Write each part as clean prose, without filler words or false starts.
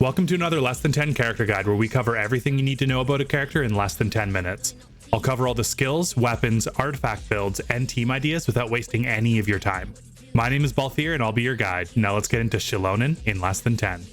Welcome to another Less Than 10 character guide where we cover everything you need to know about a character in less than 10 minutes. I'll cover all the skills, weapons, artifact builds, and team ideas without wasting any of your time. My name is Balthier and I'll be your guide. Now let's get into Xilonen in less than 10.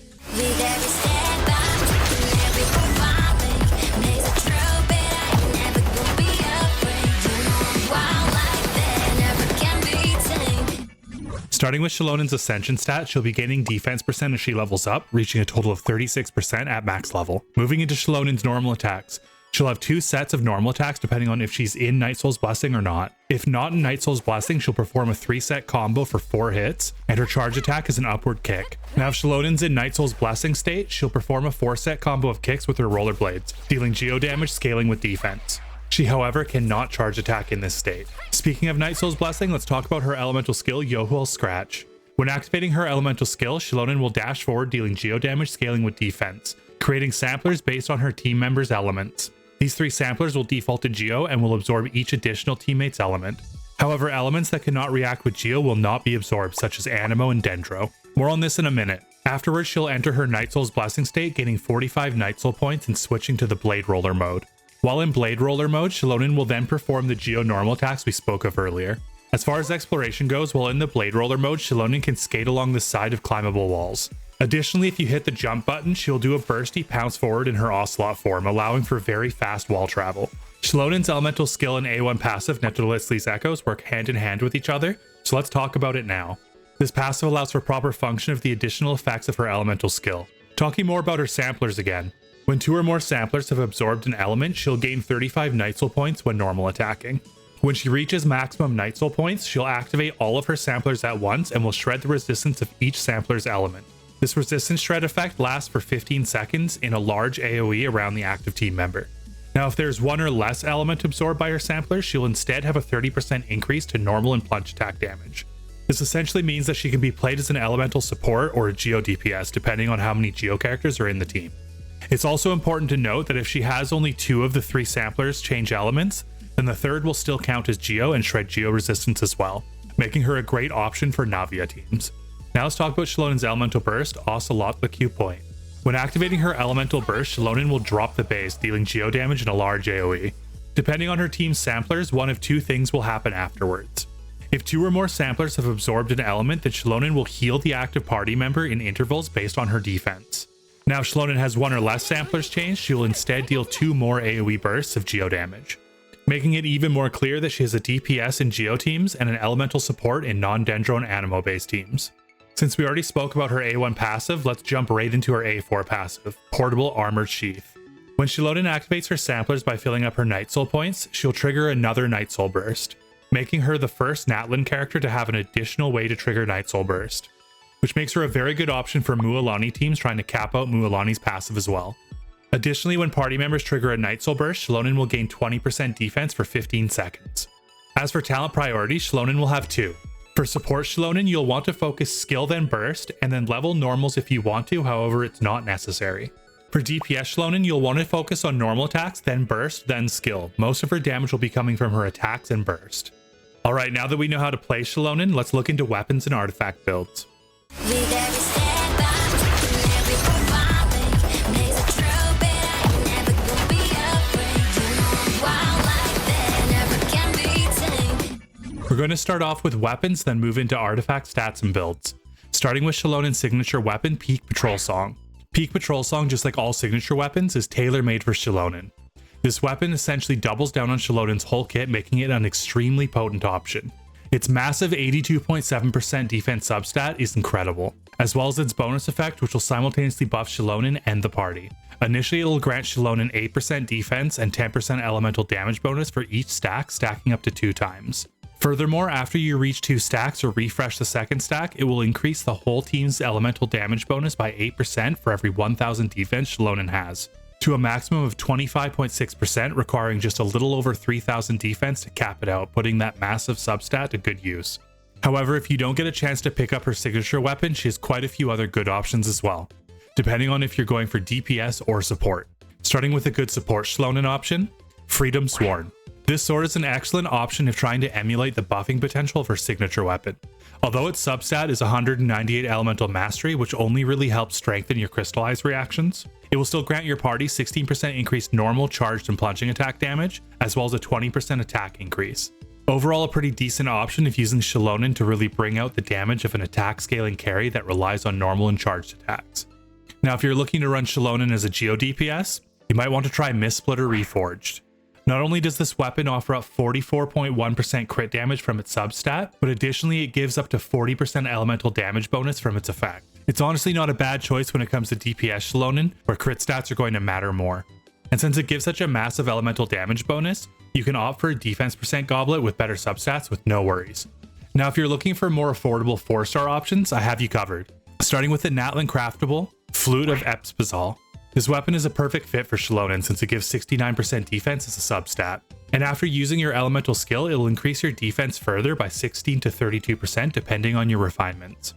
Starting with Xilonen's Ascension stat, she'll be gaining defense percent as she levels up, reaching a total of 36% at max level. Moving into Xilonen's normal attacks, she'll have 2 sets of normal attacks depending on if she's in Night Soul's Blessing or not. If not in Night Soul's Blessing, she'll perform a 3-set combo for 4 hits, and her charge attack is an upward kick. Now if Xilonen's in Night Soul's Blessing state, she'll perform a 4-set combo of kicks with her rollerblades, dealing geo damage scaling with defense. She, however, cannot charge attack in this state. Speaking of Night Soul's Blessing, let's talk about her elemental skill, Yohuel's Scratch. When activating her elemental skill, Xilonen will dash forward, dealing geo damage scaling with defense, creating samplers based on her team members' elements. These 3 samplers will default to Geo and will absorb each additional teammate's element. However, elements that cannot react with Geo will not be absorbed, such as Anemo and Dendro. More on this in a minute. Afterwards, she'll enter her Night Soul's Blessing state, gaining 45 Night Soul points and switching to the Blade Roller mode. While in Blade Roller mode, Xilonen will then perform the Geo normal attacks we spoke of earlier. As far as exploration goes, while in the Blade Roller mode, Xilonen can skate along the side of climbable walls. Additionally, if you hit the jump button, she'll do a bursty pounce forward in her Ocelot form, allowing for very fast wall travel. Xilonen's elemental skill and A1 passive, Netolitzli's Echoes, work hand in hand with each other, so let's talk about it now. This passive allows for proper function of the additional effects of her elemental skill. Talking more about her samplers again. When 2 or more samplers have absorbed an element, she'll gain 35 Night Soul points when normal attacking. When she reaches maximum Night Soul points, she'll activate all of her samplers at once and will shred the resistance of each sampler's element. This resistance shred effect lasts for 15 seconds in a large AoE around the active team member. Now if there's 1 or less element absorbed by her samplers, she'll instead have a 30% increase to normal and plunge attack damage. This essentially means that she can be played as an elemental support or a Geo DPS depending on how many Geo characters are in the team. It's also important to note that if she has only 2 of the 3 samplers change elements, then the 3rd will still count as Geo and shred Geo resistance as well, making her a great option for Navia teams. Now let's talk about Xilonen's Elemental Burst, Ocelot the Q point. When activating her Elemental Burst, Xilonen will drop the base, dealing Geo damage in a large AoE. Depending on her team's samplers, one of 2 things will happen afterwards. If 2 or more samplers have absorbed an element, then Xilonen will heal the active party member in intervals based on her defense. Now if Xilonen has 1 or less samplers changed, she will instead deal 2 more AoE bursts of Geo damage, making it even more clear that she has a DPS in Geo teams and an elemental support in non-Dendro and Anemo based teams. Since we already spoke about her A1 passive, let's jump right into her A4 passive, Portable Armored Sheath. When Xilonen activates her samplers by filling up her Night Soul points, she'll trigger another Night Soul burst, making her the first Natlan character to have an additional way to trigger Night Soul burst, which makes her a very good option for Mualani teams trying to cap out Mualani's passive as well. Additionally, when party members trigger a Night Soul burst, Xilonen will gain 20% defense for 15 seconds. As for talent priorities, Xilonen will have 2. For support Xilonen, you'll want to focus skill then burst, and then level normals if you want to, however it's not necessary. For DPS Xilonen, you'll want to focus on normal attacks, then burst, then skill. Most of her damage will be coming from her attacks and burst. Alright, now that we know how to play Xilonen, let's look into weapons and artifact builds. We're going to start off with weapons, then move into artifact stats and builds. Starting with Xilonen's signature weapon, Peak Patrol Song. Peak Patrol Song, just like all signature weapons, is tailor-made for Xilonen. This weapon essentially doubles down on Xilonen's whole kit, making it an extremely potent option. Its massive 82.7% defense substat is incredible, as well as its bonus effect, which will simultaneously buff Xilonen and the party. Initially, it'll grant Xilonen 8% defense and 10% elemental damage bonus for each stack, stacking up to 2 times. Furthermore, after you reach 2 stacks or refresh the second stack, it will increase the whole team's elemental damage bonus by 8% for every 1000 defense Xilonen has, to a maximum of 25.6%, requiring just a little over 3000 defense to cap it out, putting that massive substat to good use. However, if you don't get a chance to pick up her signature weapon, she has quite a few other good options as well, depending on if you're going for DPS or support. Starting with a good support Xilonen option, Freedom Sworn. This sword is an excellent option if trying to emulate the buffing potential of her signature weapon. Although its substat is 198 elemental mastery, which only really helps strengthen your crystallize reactions, it will still grant your party 16% increased normal, charged, and plunging attack damage, as well as a 20% attack increase. Overall, a pretty decent option if using Xilonen to really bring out the damage of an attack scaling carry that relies on normal and charged attacks. Now, if you're looking to run Xilonen as a Geo DPS, you might want to try Mist Splitter Reforged. Not only does this weapon offer up 44.1% crit damage from its substat, but additionally it gives up to 40% elemental damage bonus from its effect. It's honestly not a bad choice when it comes to DPS Xilonen, where crit stats are going to matter more. And since it gives such a massive elemental damage bonus, you can opt for a defense percent goblet with better substats with no worries. Now, if you're looking for more affordable 4-star options, I have you covered. Starting with the Natlan Craftable Flute of Epspazal. This weapon is a perfect fit for Xilonen since it gives 69% defense as a substat. And after using your elemental skill, it'll increase your defense further by 16 to 32% depending on your refinements.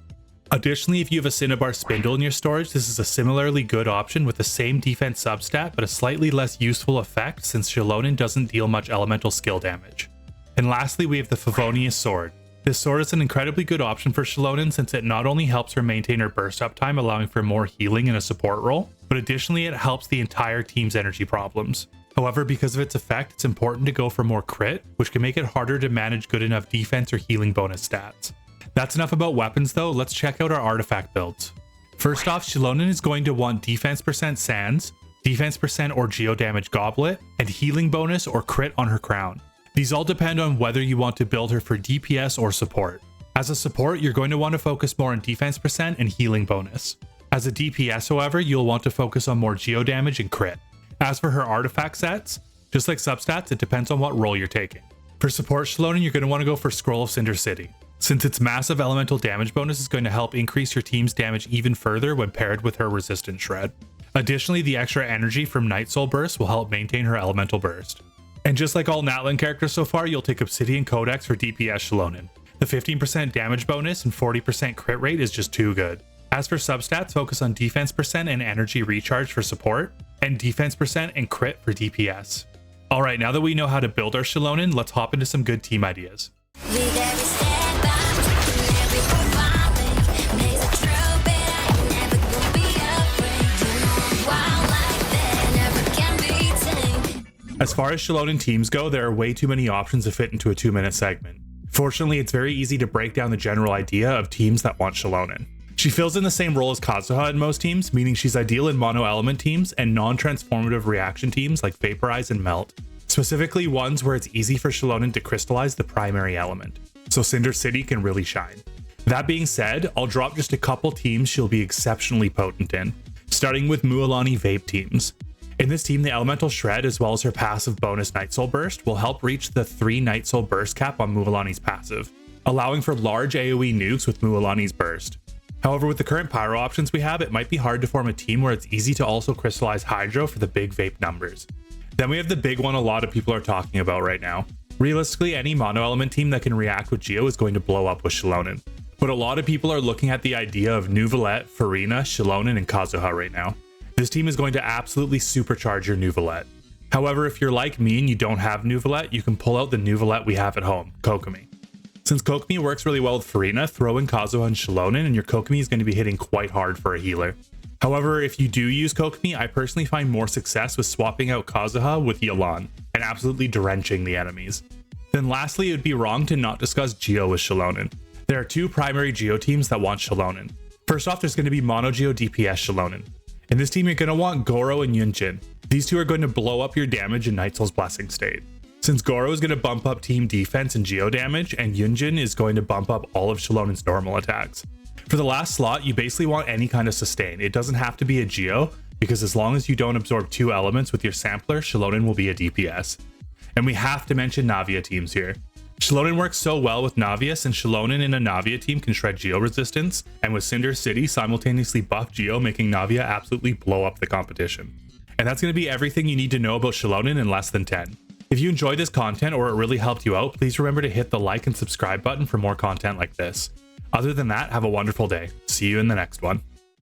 Additionally, if you have a Cinnabar Spindle in your storage, this is a similarly good option with the same defense substat but a slightly less useful effect since Xilonen doesn't deal much elemental skill damage. And lastly, we have the Favonius Sword. This sword is an incredibly good option for Xilonen since it not only helps her maintain her burst uptime, allowing for more healing in a support role, but additionally it helps the entire team's energy problems. However, because of its effect, it's important to go for more crit, which can make it harder to manage good enough defense or healing bonus stats. That's enough about weapons though, let's check out our artifact builds. First off, Xilonen is going to want defense percent Sands, defense percent or geo damage goblet, and healing bonus or crit on her crown. These all depend on whether you want to build her for DPS or support. As a support, you're going to want to focus more on defense percent and healing bonus. As a DPS, however, you'll want to focus on more geo damage and crit. As for her artifact sets, just like substats, it depends on what role you're taking. For support Xilonen, you're going to want to go for Scroll of Cinder City, since its massive elemental damage bonus is going to help increase your team's damage even further when paired with her resistance shred. Additionally, the extra energy from Night Soul Burst will help maintain her elemental burst. And just like all Natlan characters so far, you'll take Obsidian Codex for DPS Xilonen. The 15% damage bonus and 40% crit rate is just too good. As for substats, focus on defense percent and energy recharge for support, and defense percent and crit for DPS. Alright, now that we know how to build our Xilonen, let's hop into some good team ideas. As far as Xilonen teams go, there are way too many options to fit into a 2-minute segment. Fortunately, it's very easy to break down the general idea of teams that want Xilonen. She fills in the same role as Kazuha in most teams, meaning she's ideal in mono-element teams and non-transformative reaction teams like Vaporize and Melt, specifically ones where it's easy for Xilonen to crystallize the primary element, so Cinder City can really shine. That being said, I'll drop just a couple teams she'll be exceptionally potent in, starting with Mualani Vape teams. In this team, the Elemental Shred as well as her passive bonus Night Soul Burst will help reach the 3 Night Soul Burst cap on Mualani's passive, allowing for large AoE nukes with Mualani's burst. However, with the current pyro options we have, it might be hard to form a team where it's easy to also crystallize Hydro for the big vape numbers. Then we have the big one a lot of people are talking about right now. Realistically, any mono element team that can react with Geo is going to blow up with Xilonen. But a lot of people are looking at the idea of Nuvolette, Farina, Xilonen, and Kazuha right now. This team is going to absolutely supercharge your Nuvolette. However, if you're like me and you don't have Nuvolette, you can pull out the Nuvolette we have at home, Kokomi. Since Kokomi works really well with Farina, throw in Kazuha and Xilonen and your Kokomi is going to be hitting quite hard for a healer. However, if you do use Kokomi, I personally find more success with swapping out Kazuha with Xilonen and absolutely drenching the enemies. Then lastly, it would be wrong to not discuss Geo with Xilonen. There are 2 primary Geo teams that want Xilonen. First off, there's going to be Mono Geo DPS Xilonen. In this team, you're going to want Goro and Yunjin. These 2 are going to blow up your damage in Night Soul's Blessing state. Since Goro is going to bump up team defense and Geo damage, and Yunjin is going to bump up all of Shilonen's normal attacks. For the last slot, you basically want any kind of sustain. It doesn't have to be a Geo, because as long as you don't absorb 2 elements with your sampler, Xilonen will be a DPS. And we have to mention Navia teams here. Xilonen works so well with Navia since Xilonen in a Navia team can shred Geo resistance, and with Cinder City simultaneously buff Geo, making Navia absolutely blow up the competition. And that's going to be everything you need to know about Xilonen in less than 10. If you enjoyed this content or it really helped you out, please remember to hit the like and subscribe button for more content like this. Other than that, have a wonderful day. See you in the next one.